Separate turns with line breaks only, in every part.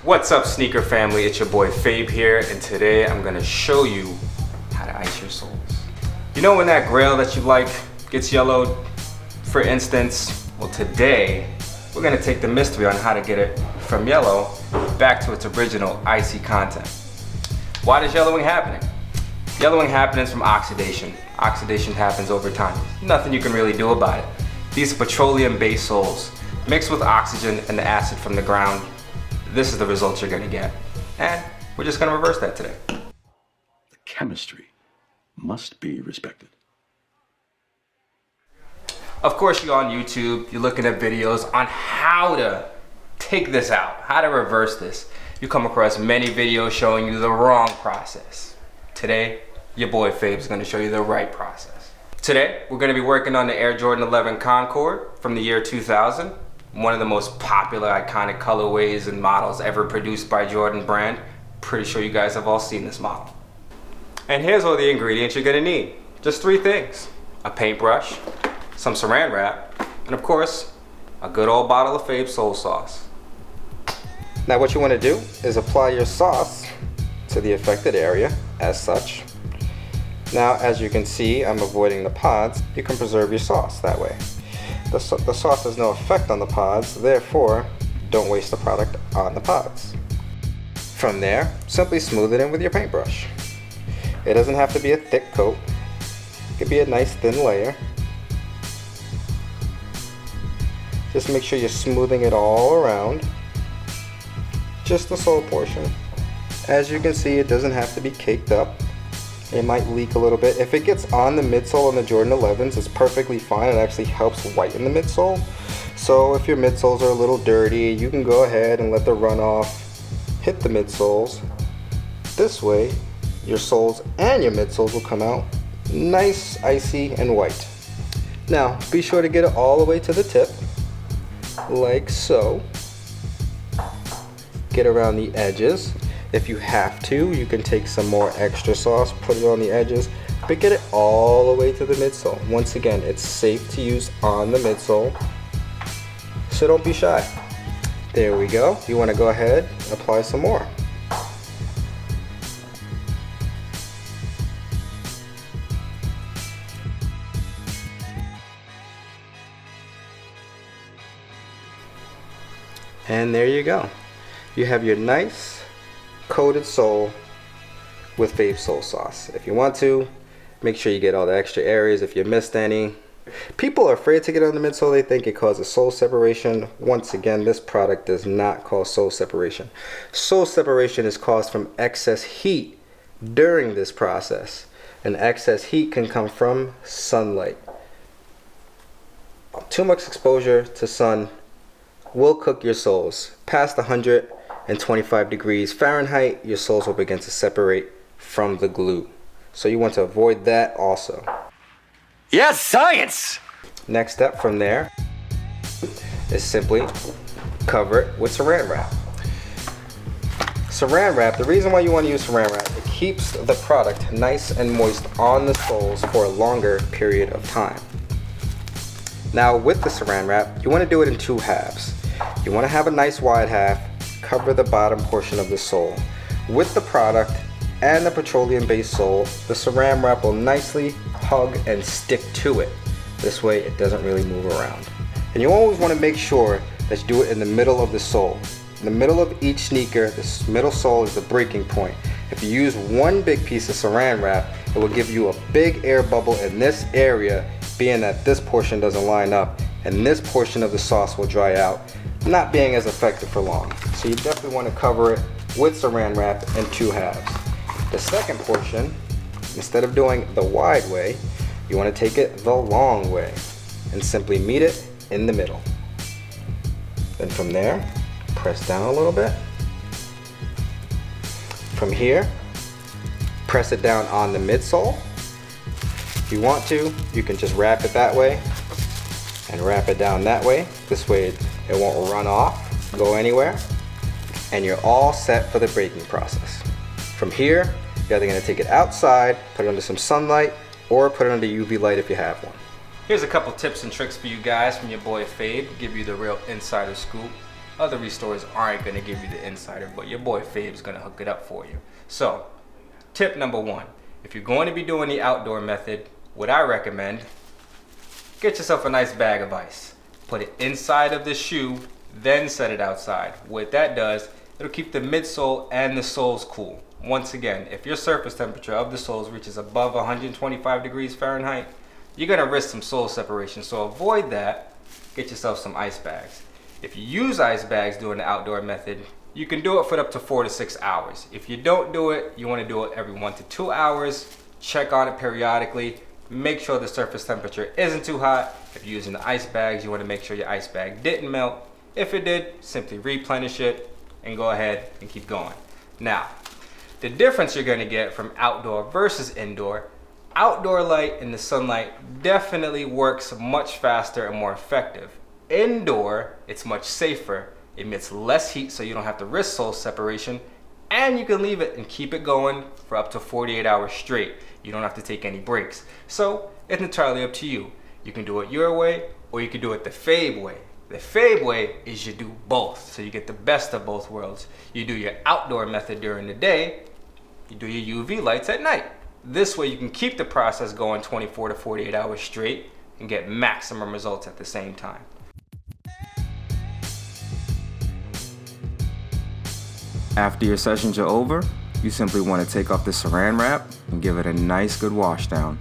What's up, sneaker family? It's your boy Fabe here, and today I'm gonna show you how to ice your soles. You know when that grail that you like gets yellowed, for instance? Well, today we're gonna take the mystery on how to get it from yellow back to its original icy content. Why does yellowing happen? Yellowing happens from oxidation. Oxidation happens over time. Nothing you can really do about it. These are petroleum-based soles mixed with oxygen and the acid from the ground. This is the results you're gonna get. And we're just gonna reverse that today.
The chemistry must be respected.
Of course, you're on YouTube, you're looking at videos on how to take this out, how to reverse this. You come across many videos showing you the wrong process. Today, your boy Fabe is gonna show you the right process. Today, we're gonna be working on the Air Jordan 11 Concord from the year 2000. One of the most popular, iconic colorways and models ever produced by Jordan brand. Pretty sure you guys have all seen this model. And here's all the ingredients you're gonna need. Just 3 things. A paintbrush, some saran wrap, and of course, a good old bottle of Fabes Sole Sauce. Now what you wanna do is apply your sauce to the affected area as such. Now as you can see, I'm avoiding the pods. You can preserve your sauce that way. The sauce has no effect on the pods, therefore don't waste the product on the pods. From there, simply smooth it in with your paintbrush. It doesn't have to be a thick coat. It could be a nice thin layer. Just make sure you're smoothing it all around. Just the sole portion. As you can see, it doesn't have to be caked up. It might leak a little bit. If it gets on the midsole on the Jordan 11s, it's perfectly fine. It actually helps whiten the midsole. So if your midsoles are a little dirty, you can go ahead and let the runoff hit the midsoles. This way, your soles and your midsoles will come out nice, icy, and white. Now, be sure to get it all the way to the tip, like so. Get around the edges. If you have to, you can take some more extra sauce, put it on the edges, but get it all the way to the midsole. Once again, it's safe to use on the midsole, so don't be shy. There we go. You want to go ahead, apply some more. And there you go. You have your nice coated sole with Fabes Sole Sauce. If you want to, make sure you get all the extra areas if you missed any. People are afraid to get on the midsole. They think it causes sole separation. Once again, this product does not cause sole separation. Sole separation is caused from excess heat during this process. And excess heat can come from sunlight. Too much exposure to sun will cook your soles. Past 125 degrees Fahrenheit, your soles will begin to separate from the glue. So you want to avoid that also.
Yes, science!
Next step from there is simply cover it with saran wrap. Saran wrap, the reason why you want to use saran wrap, it keeps the product nice and moist on the soles for a longer period of time. Now with the saran wrap, you want to do it in 2 halves. You want to have a nice wide half, cover the bottom portion of the sole. With the product and the petroleum-based sole, the saran wrap will nicely hug and stick to it. This way it doesn't really move around. And you always want to make sure that you do it in the middle of the sole. In the middle of each sneaker, this middle sole is the breaking point. If you use one big piece of saran wrap, it will give you a big air bubble in this area, being that this portion doesn't line up, and this portion of the sauce will dry out, not being as effective for long. So you definitely want to cover it with saran wrap in 2 halves. The second portion, instead of doing the wide way, you want to take it the long way and simply meet it in the middle. Then from there, press down a little bit. From here, press it down on the midsole. If you want to, you can just wrap it that way and wrap it down that way. This way it won't run off, go anywhere, and you're all set for the breaking process. From here, you're either going to take it outside, put it under some sunlight, or put it under UV light if you have one. Here's a couple tips and tricks for you guys from your boy Fabe, give you the real insider scoop. Other restorers aren't gonna give you the insider, but your boy Fabes gonna hook it up for you. So, tip number one, if you're going to be doing the outdoor method, what I recommend, get yourself a nice bag of ice. Put it inside of the shoe, then set it outside. What that does, it'll keep the midsole and the soles cool. Once again, if your surface temperature of the soles reaches above 125 degrees Fahrenheit, you're gonna risk some sole separation. So avoid that, get yourself some ice bags. If you use ice bags during the outdoor method, you can do it for up to 4 to 6 hours. If you don't do it, you wanna do it every 1 to 2 hours. Check on it periodically. Make sure the surface temperature isn't too hot. If you're using the ice bags, you wanna make sure your ice bag didn't melt. If it did, simply replenish it and go ahead and keep going. Now, the difference you're gonna get from outdoor versus indoor, outdoor light in the sunlight definitely works much faster and more effective. Indoor, it's much safer, emits less heat so you don't have to risk sole separation, and you can leave it and keep it going for up to 48 hours straight. You don't have to take any breaks. So it's entirely up to you. You can do it your way or you can do it the Fabe way. The Fabe way is you do both, so you get the best of both worlds. You do your outdoor method during the day, you do your UV lights at night. This way you can keep the process going 24 to 48 hours straight and get maximum results at the same time. After your sessions are over, you simply want to take off the saran wrap and give it a nice good wash down.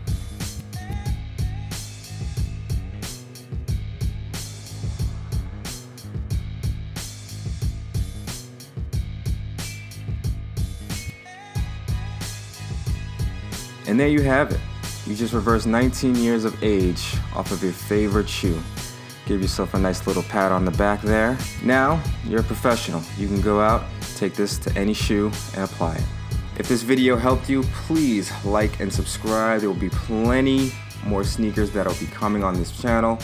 And there you have it. You just reversed 19 years of age off of your favorite shoe. Give yourself a nice little pat on the back there. Now, you're a professional. You can go out, take this to any shoe, and apply it. If this video helped you, please like and subscribe. There will be plenty more sneakers that will be coming on this channel.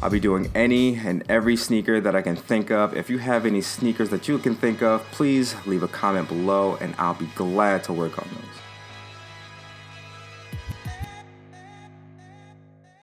I'll be doing any and every sneaker that I can think of. If you have any sneakers that you can think of, please leave a comment below and I'll be glad to work on those.